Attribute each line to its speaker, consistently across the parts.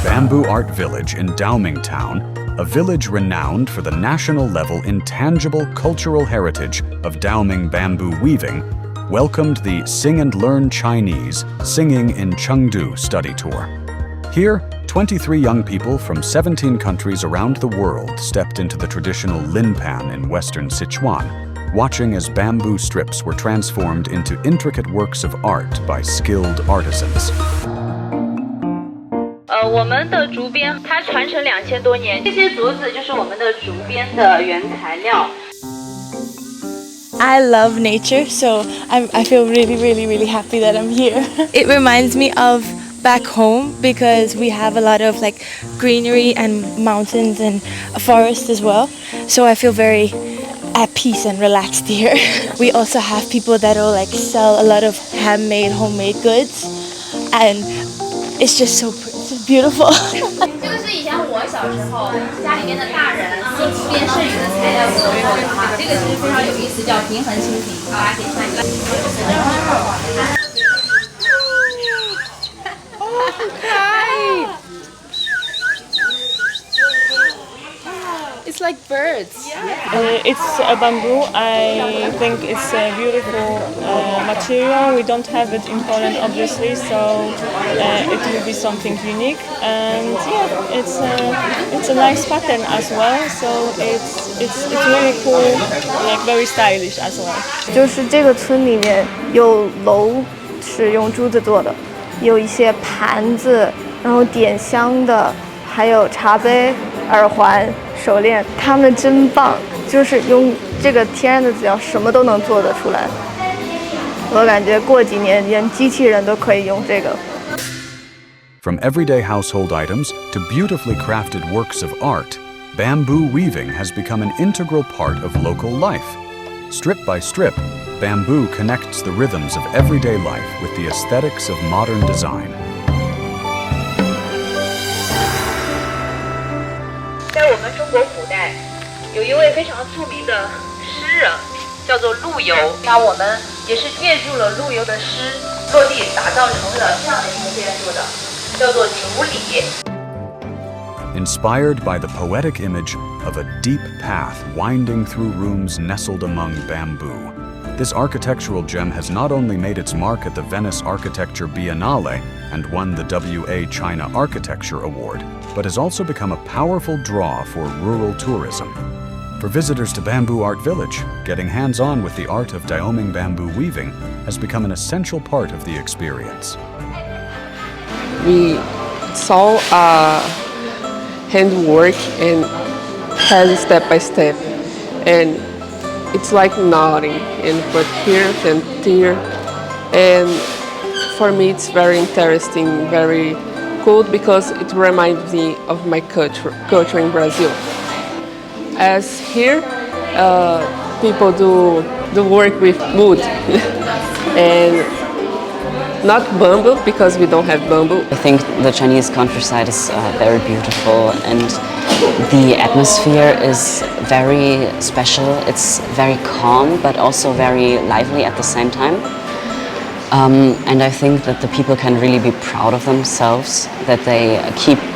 Speaker 1: Bamboo Art Village in Daoming Town, a village renowned for the national-level intangible cultural heritage of Daoming bamboo weaving, welcomed the Sing and Learn Chinese Singing in Chengdu study tour. Here, 23 young people from 17 countries around the world stepped into the traditional linpan in western Sichuan, watching as bamboo strips were transformed into intricate works of art by skilled artisans.
Speaker 2: 我们的竹编它传承2000多年，这些竹子就是我们的竹编的原材料。
Speaker 3: I love nature, so I feel really happy that I'm here. It reminds me of back home because we have a lot of like greenery and mountains and a forest as well. So I feel very at peace and relaxed here. We also have people that will like sell a lot of homemade goods, and it's just so beautiful.
Speaker 4: 这个是以前我小时候家里面的大人做竹编剩余的材料做的哈，这个其实非常有意思，叫平衡蜻蜓，大家可以看一下。
Speaker 3: It's like birds.
Speaker 5: It's a bamboo. I think it's a beautiful material. We don't have it in Poland, obviously, so it will be something unique. And yeah, it's a nice pattern as well. So it's really cool, like very stylish as well.
Speaker 6: 就是这个村里面有楼是用珠子做的，有一些盘子，然后点香的，还有茶杯、耳环。手链，他们真棒，就是用这个天然的籽料，什么都能做得出来。我感觉过几年连机器人都可以用这个。
Speaker 1: From everyday household items to beautifully crafted works of art, bamboo weaving has become an integral part of local life. Strip by strip, bamboo connects the rhythms of everyday life with the aesthetics of modern design.
Speaker 2: 在我们中国古代，有一位非常著名的诗人，叫做陆游。那我们也是借助了陆游的诗，落地打造成了这样的一个建筑的，叫做竹里。
Speaker 1: Inspired by the poetic image of a deep path winding through rooms nestled among bamboo, this architectural gem has not only made its mark at the Venice Architecture Biennale and won the WA China Architecture Award, but has also become a powerful draw for rural tourism. For visitors to Bamboo Art Village, getting hands-on with the art of Daoming bamboo weaving has become an essential part of the experience.
Speaker 7: We saw handwork and has step by step, and it's like nodding and put here and there, and for me it's very interesting, very cool because it reminds me of my culture in Brazil. As here, people do the work with wood and not bamboo because we don't have bamboo.
Speaker 8: I think the Chinese countryside is very beautiful, and the atmosphere is very special. It's very calm but also very lively at the same time. And I think that the people can really be proud of themselves, that they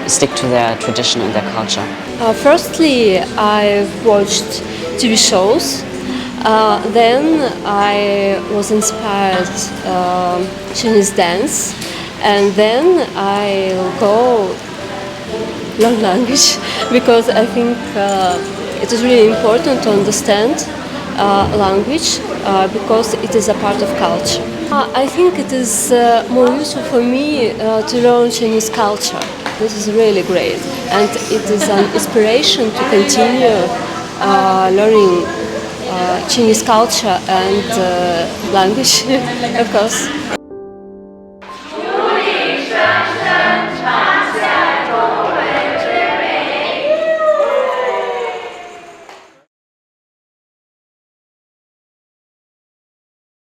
Speaker 8: stick to their tradition and their culture.
Speaker 9: Firstly, I've watched TV shows. Then I was inspired Chinese dance, and then I'll go learn language because I think it is really important to understand language because it is a part of culture. I think it is more useful for me to learn Chinese culture. This is really great, and it is an inspiration to continue learning Chinese culture and language, of course.